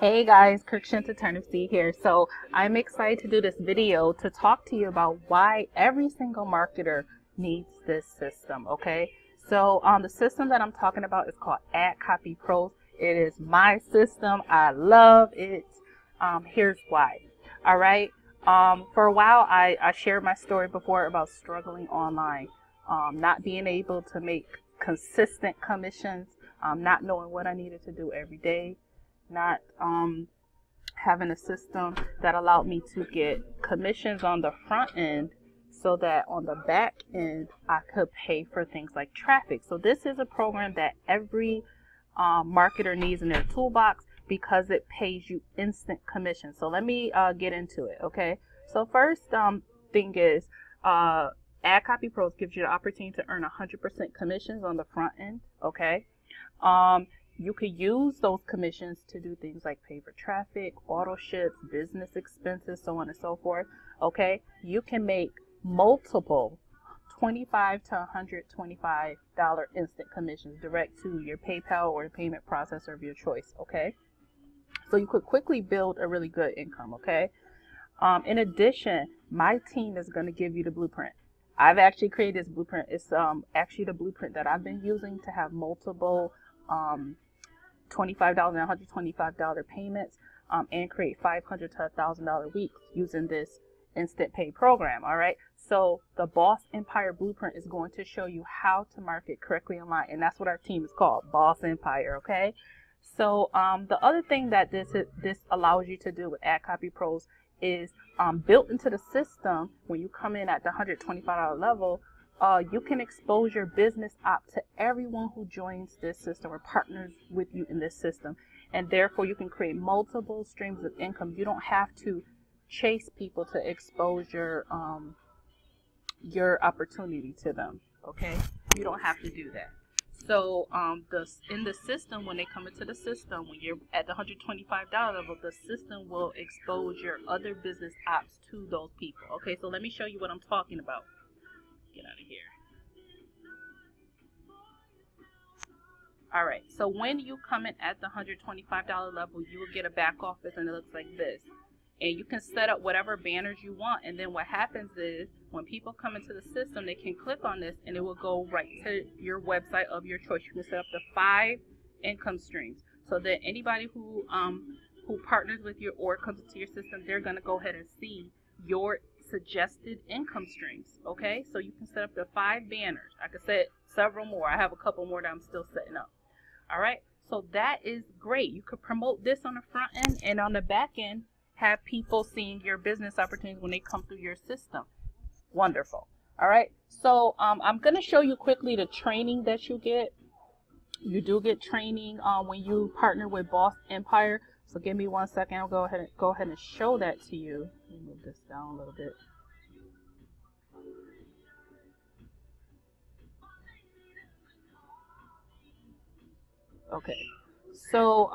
Hey guys, 𝐸𝐸𝐸𝐸𝐸𝐸𝐸 here. So I'm excited to do this video to talk to you about why every single marketer needs this system, okay? So the system that I'm talking about is called 𝐸𝐷 Pros. It is my system. I love it. Here's why. All right. For a while, I shared my story before about struggling online, not being able to make consistent commissions, not knowing what I needed to do every day, not having a system that allowed me to get commissions on the front end so that on the back end I could pay for things like traffic. So this is a program that every marketer needs in their toolbox because it pays you instant commission. So let me get into it, okay? So first thing is 𝐸𝐷 Pros gives you the opportunity to earn 100% commissions on the front end, okay? You could use those commissions to do things like pay for traffic, auto ships, business expenses, so on and so forth. Okay, you can make multiple $25 to $125 instant commissions direct to your PayPal or the payment processor of your choice. Okay, so you could quickly build a really good income. Okay, in addition, my team is going to give you the blueprint. I've actually created this blueprint. It's actually the blueprint that I've been using to have multiple $25 and $125 payments and create $500 to $1,000 weeks using this instant pay program. All right, so the Boss Empire blueprint is going to show you how to market correctly online, and that's what our team is called, Boss Empire. Okay, so the other thing that this allows you to do with 𝐸𝐷 Pros is built into the system. When you come in at the $125 level, you can expose your business app to everyone who joins this system or partners with you in this system, and therefore you can create multiple streams of income. You don't have to chase people to expose your opportunity to them. Okay, you don't have to do that. So in the system, when they come into the system, when you're at the $125 level, the system will expose your other business apps to those people. Okay, so let me show you what I'm talking about. Get out of here. All right, so when you come in at the $125 level, you will get a back office, and it looks like this. And you can set up whatever banners you want, and then what happens is when people come into the system, they can click on this and it will go right to your website of your choice. You can set up the 5 income streams so that anybody who partners with you or comes into your system, they're going to go ahead and see your suggested income streams. Okay, so you can set up the 5 banners. I could set several more. I have a couple more that I'm still setting up. All right, so that is great. You could promote this on the front end, and on the back end have people seeing your business opportunities when they come through your system. Wonderful. All right, so I'm going to show you quickly the training that you get. You do get training when you partner with Boss Empire. So give me 1 second. I'll go ahead and show that to you. Let me move this down a little bit. Okay. So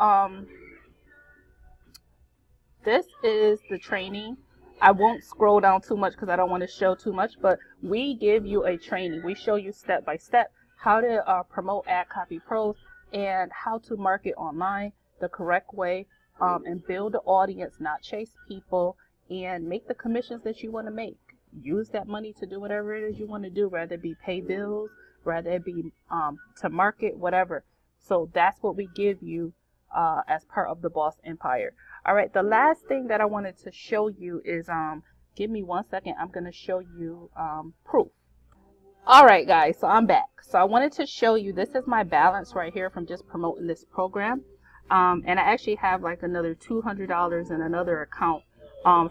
this is the training. I won't scroll down too much because I don't want to show too much, but we give you a training. We show you step by step how to promote 𝐸𝐷 Pros and how to market online the correct way. And build an audience, not chase people, and make the commissions that you want to make. Use that money to do whatever it is you want to do, whether it be pay bills, whether it be to market, whatever. So that's what we give you as part of the Boss Empire. All right, the last thing that I wanted to show you is, give me 1 second. I'm going to show you proof. All right, guys, so I'm back. So I wanted to show you, this is my balance right here from just promoting this program. And I actually have like another $200 in another account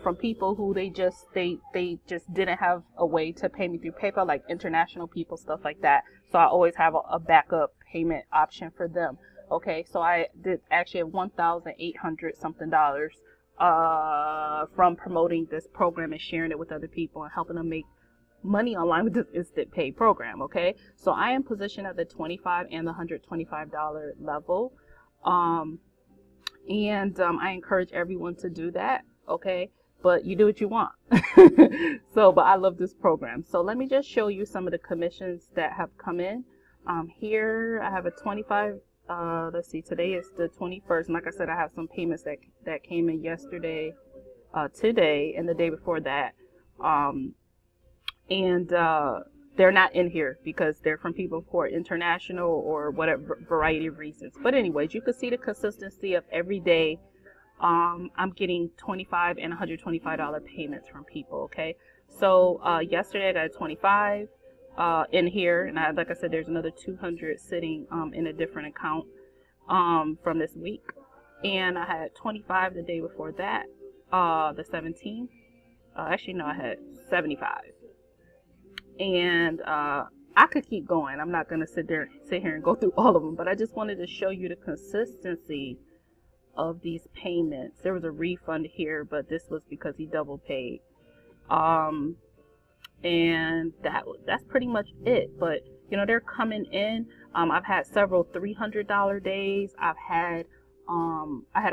from people who they just didn't have a way to pay me through PayPal, like international people, stuff like that. So I always have a backup payment option for them. Okay, so I did actually have $1,800 something from promoting this program and sharing it with other people and helping them make money online with this instant pay program. Okay, so I am positioned at the $25 and the $125 level. I encourage everyone to do that. Okay, but you do what you want. But I love this program. So let me just show you some of the commissions that have come in. Here I have a $25 let's see, today is the 21st. And like I said, I have some payments that came in yesterday, today, and the day before that. They're not in here because they're from people who are international or whatever variety of reasons. But anyways, you can see the consistency of every day. I'm getting $25 and $125 payments from people. Okay, so yesterday I got 25 in here, and like I said, there's another 200 sitting in a different account from this week, and I had 25 the day before that, the 17th. Actually, no, I had 75. And I could keep going. I'm not going to sit here and go through all of them, but I just wanted to show you the consistency of these payments. There was a refund here, but this was because he double paid. And that's pretty much it. But you know, they're coming in. I've had several $300 days. I had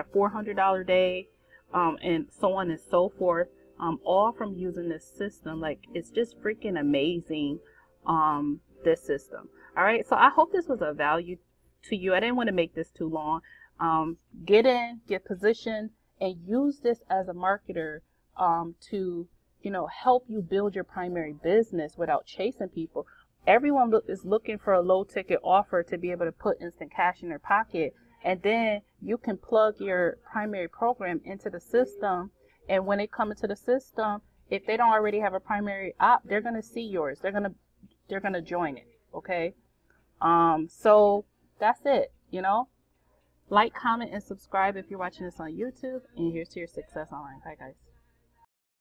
a $400 day, and so on and so forth. All from using this system. Like, it's just freaking amazing, this system. All right, so I hope this was of value to you. I didn't want to make this too long. Get in, get positioned, and use this as a marketer to, you know, help you build your primary business without chasing people. Everyone is looking for a low ticket offer to be able to put instant cash in their pocket, and then you can plug your primary program into the system. And when they come into the system, if they don't already have a primary op, they're gonna see yours. They're gonna join it. Okay. So that's it. You know, like, comment, and subscribe if you're watching this on YouTube. And here's to your success online. Bye, guys.